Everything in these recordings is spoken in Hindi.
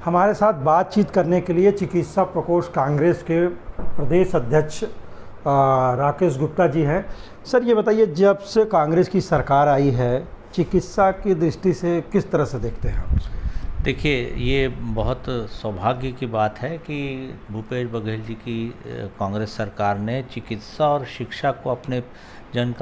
हमारे साथ बातचीत करने के लिए चिकित्सा प्रकोष्ठ कांग्रेस के प्रदेश अध्यक्ष राकेश गुप्ता जी हैं। सर ये बताइए, जब से कांग्रेस की सरकार आई है, चिकित्सा की दृष्टि से किस तरह से देखते हैं आप? देखिए, ये बहुत सौभाग्य की बात है कि भूपेश बघेल जी की कांग्रेस सरकार ने चिकित्सा और शिक्षा को अपने जन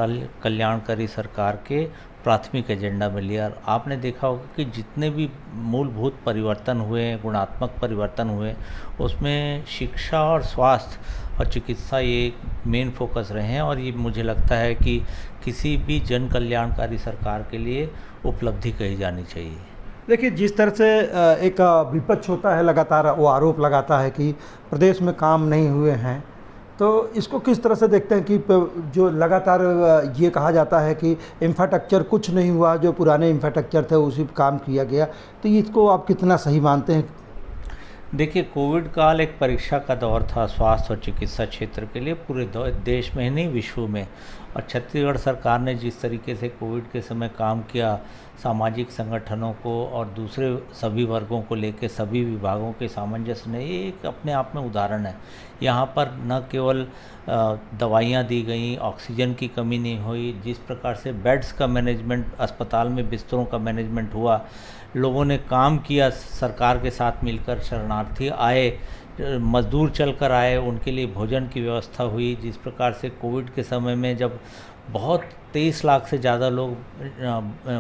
कल्याणकारी सरकार के प्राथमिक एजेंडा में लिया। और आपने देखा होगा कि जितने भी मूलभूत परिवर्तन हुए, गुणात्मक परिवर्तन हुए, उसमें शिक्षा और स्वास्थ्य और चिकित्सा ये मेन फोकस रहे हैं। और ये मुझे लगता है कि किसी भी जन कल्याणकारी सरकार के लिए उपलब्धि कही जानी चाहिए। देखिए, जिस तरह से एक विपक्ष होता है, लगातार वो आरोप लगाता है कि प्रदेश में काम नहीं हुए हैं, तो इसको किस तरह से देखते हैं कि जो लगातार ये कहा जाता है कि इंफ्रास्ट्रक्चर कुछ नहीं हुआ, जो पुराने इंफ्रास्ट्रक्चर थे उसी पर काम किया गया, तो इसको आप कितना सही मानते हैं? देखिए, कोविड काल एक परीक्षा का दौर था स्वास्थ्य और चिकित्सा क्षेत्र के लिए, पूरे देश में ही नहीं, विश्व में। और छत्तीसगढ़ सरकार ने जिस तरीके से कोविड के समय काम किया, सामाजिक संगठनों को और दूसरे सभी वर्गों को लेकर सभी विभागों के सामंजस्य ने, ये एक अपने आप में उदाहरण है। यहाँ पर न केवल दवाइयाँ दी गई, ऑक्सीजन की कमी नहीं हुई, जिस प्रकार से बेड्स का मैनेजमेंट, अस्पताल में बिस्तरों का मैनेजमेंट हुआ, लोगों ने काम किया सरकार के साथ मिलकर, शरणार्थी आए, मजदूर चलकर आए, उनके लिए भोजन की व्यवस्था हुई। जिस प्रकार से कोविड के समय में जब बहुत 23 लाख से ज़्यादा लोग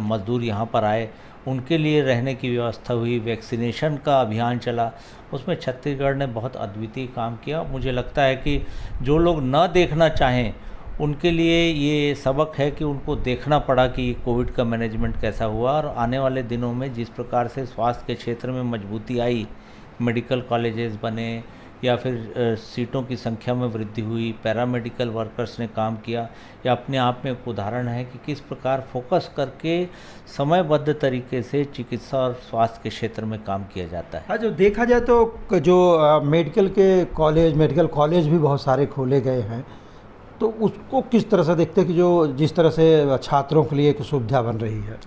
मजदूर यहाँ पर आए, उनके लिए रहने की व्यवस्था हुई, वैक्सीनेशन का अभियान चला, उसमें छत्तीसगढ़ ने बहुत अद्वितीय काम किया। मुझे लगता है कि जो लोग न देखना चाहें उनके लिए ये सबक है कि उनको देखना पड़ा कि कोविड का मैनेजमेंट कैसा हुआ। और आने वाले दिनों में जिस प्रकार से स्वास्थ्य के क्षेत्र में मजबूती आई, मेडिकल कॉलेजेस बने या फिर सीटों की संख्या में वृद्धि हुई, पैरामेडिकल वर्कर्स ने काम किया, या अपने आप में एक उदाहरण है कि किस प्रकार फोकस करके समयबद्ध तरीके से चिकित्सा और स्वास्थ्य के क्षेत्र में काम किया जाता है। हाँ, जो देखा जाए तो जो मेडिकल कॉलेज भी बहुत सारे खोले गए हैं, तो उसको किस तरह से देखते हैं कि जो जिस तरह से छात्रों के लिए एक सुविधा बन रही है?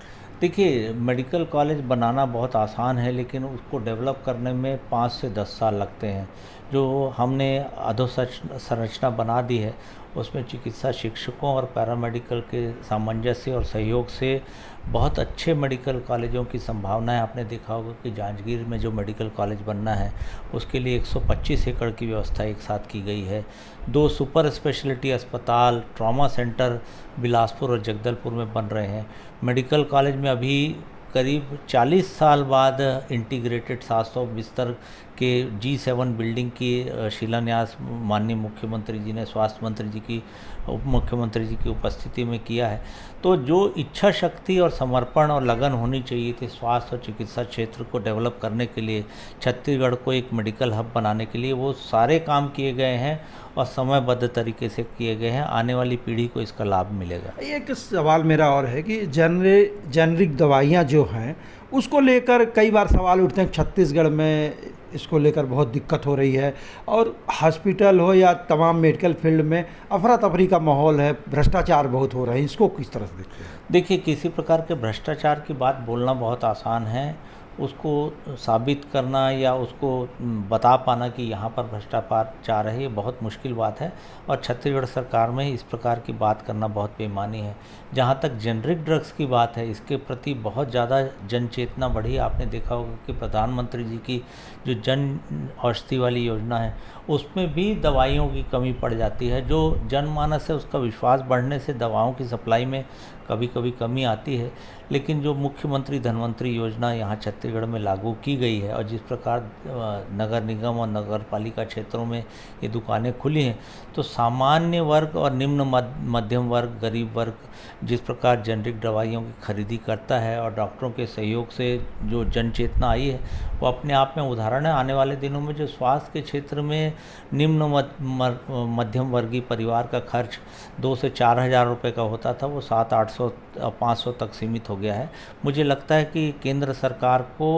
देखिए, मेडिकल कॉलेज बनाना बहुत आसान है, लेकिन उसको डेवलप करने में 5 से 10 साल लगते हैं। जो हमने अधोसंरचना बना दी है, उसमें चिकित्सा शिक्षकों और पैरामेडिकल के सामंजस्य और सहयोग से बहुत अच्छे मेडिकल कॉलेजों की संभावना है। आपने देखा होगा कि जांजगीर में जो मेडिकल कॉलेज बनना है, उसके लिए 125 एकड़ की व्यवस्था एक साथ की गई है। 2 सुपर स्पेशलिटी अस्पताल, ट्रॉमा सेंटर बिलासपुर और जगदलपुर में बन रहे हैं। मेडिकल कॉलेज में अभी करीब 40 साल बाद इंटीग्रेटेड 700 बिस्तर के G7 बिल्डिंग की शिलान्यास माननीय मुख्यमंत्री जी ने स्वास्थ्य मंत्री जी की, उप मुख्यमंत्री जी की उपस्थिति में किया है। तो जो इच्छा शक्ति और समर्पण और लगन होनी चाहिए थी स्वास्थ्य और चिकित्सा क्षेत्र को डेवलप करने के लिए, छत्तीसगढ़ को एक मेडिकल हब बनाने के लिए, वो सारे काम किए गए हैं और समयबद्ध तरीके से किए गए हैं। आने वाली पीढ़ी को इसका लाभ मिलेगा। एक सवाल मेरा और है कि जेनरिक दवाइयाँ जो हैं, उसको लेकर कई बार सवाल उठते हैं। छत्तीसगढ़ में इसको लेकर बहुत दिक्कत हो रही है, और हॉस्पिटल हो या तमाम मेडिकल फील्ड में अफरा तफरी का माहौल है, भ्रष्टाचार बहुत हो रहे हैं, इसको किस तरह से देखते हैं? देखिए, किसी प्रकार के भ्रष्टाचार की बात बोलना बहुत आसान है, उसको साबित करना या उसको बता पाना कि यहाँ पर भ्रष्टाचार है, ये बहुत मुश्किल बात है। और छत्तीसगढ़ सरकार में इस प्रकार की बात करना बहुत बेईमानी है। जहाँ तक जेनरिक ड्रग्स की बात है, इसके प्रति बहुत ज़्यादा जन चेतना बढ़ी। आपने देखा होगा कि प्रधानमंत्री जी की जो जन औषधि वाली योजना है, उसमें भी दवाइयों की कमी पड़ जाती है। जो जनमानस है, उसका विश्वास बढ़ने से दवाओं की सप्लाई में कभी कभी कमी आती है। लेकिन जो मुख्यमंत्री धनवंतरी योजना यहाँ छत्तीसगढ़ में लागू की गई है, और जिस प्रकार नगर निगम और नगर पालिका क्षेत्रों में ये दुकानें खुली हैं, तो सामान्य वर्ग और निम्न मध्यम वर्ग, गरीब वर्ग जिस प्रकार जेनरिक दवाइयों की खरीदी करता है, और डॉक्टरों के सहयोग से जो जन चेतना आई है, वो अपने आप में उदाहरण है। आने वाले दिनों में जो स्वास्थ्य के क्षेत्र में निम्न मध्यम वर्गीय परिवार का खर्च 2 से 4 हज़ार रुपये का होता था, वो 700, 800, 500 तक सीमित हो गया है। मुझे लगता है कि केंद्र सरकार को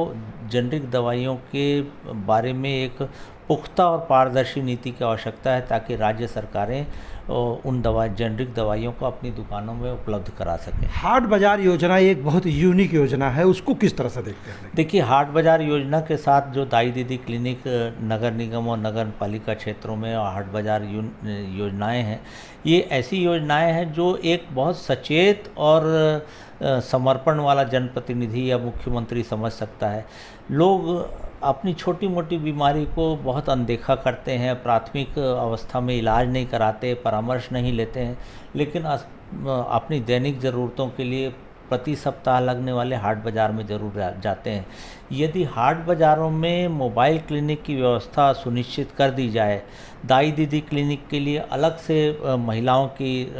जेनरिक दवाइयों के बारे में एक पुख्ता और पारदर्शी नीति की आवश्यकता है ताकि राज्य सरकारें उन जेनरिक दवाइयों को अपनी दुकानों में उपलब्ध करा सकें। हाट बाजार योजना एक बहुत यूनिक योजना है, उसको किस तरह से देखते हैं? देखिए, हाट बाजार योजना के साथ जो दाई दीदी क्लिनिक नगर निगम और नगर पालिका क्षेत्रों में और हाट बाजार योजनाएं हैं, ये ऐसी योजनाएं हैं जो एक बहुत सचेत और समर्पण वाला जनप्रतिनिधि या मुख्यमंत्री समझ सकता है। लोग अपनी छोटी मोटी बीमारी को बहुत अनदेखा करते हैं, प्राथमिक अवस्था में इलाज नहीं कराते, परामर्श नहीं लेते हैं, लेकिन अपनी दैनिक ज़रूरतों के लिए प्रति सप्ताह लगने वाले हाट बाज़ार में ज़रूर जाते हैं। यदि हाट बाज़ारों में मोबाइल क्लिनिक की व्यवस्था सुनिश्चित कर दी जाए, दाई दीदी क्लिनिक के लिए अलग से महिलाओं की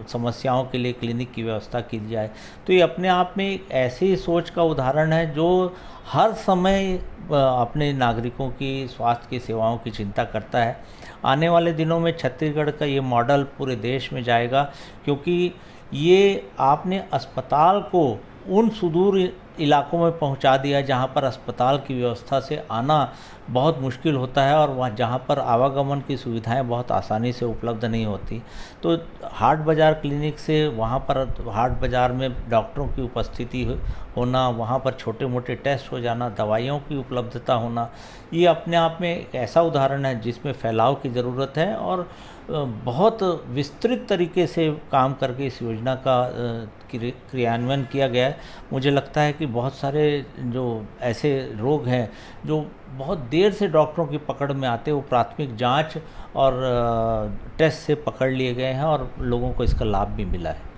समस्याओं के लिए क्लिनिक की व्यवस्था की जाए, तो ये अपने आप में एक ऐसी सोच का उदाहरण है जो हर समय अपने नागरिकों की स्वास्थ्य की सेवाओं की चिंता करता है। आने वाले दिनों में छत्तीसगढ़ का ये मॉडल पूरे देश में जाएगा, क्योंकि ये आपने अस्पताल को उन सुदूर इलाकों में पहुंचा दिया जहां पर अस्पताल की व्यवस्था से आना बहुत मुश्किल होता है और वहाँ जहाँ पर आवागमन की सुविधाएं बहुत आसानी से उपलब्ध नहीं होती। तो हाट बाज़ार क्लिनिक से वहाँ पर हाट बाज़ार में डॉक्टरों की उपस्थिति होना, वहाँ पर छोटे मोटे टेस्ट हो जाना, दवाइयों की उपलब्धता होना, ये अपने आप में एक ऐसा उदाहरण है जिसमें फैलाव की ज़रूरत है और बहुत विस्तृत तरीके से काम करके इस योजना का क्रियान्वयन किया गया है। मुझे लगता है कि बहुत सारे जो ऐसे रोग हैं जो बहुत देर से डॉक्टरों की पकड़ में आते, वो प्राथमिक जांच और टेस्ट से पकड़ लिए गए हैं और लोगों को इसका लाभ भी मिला है।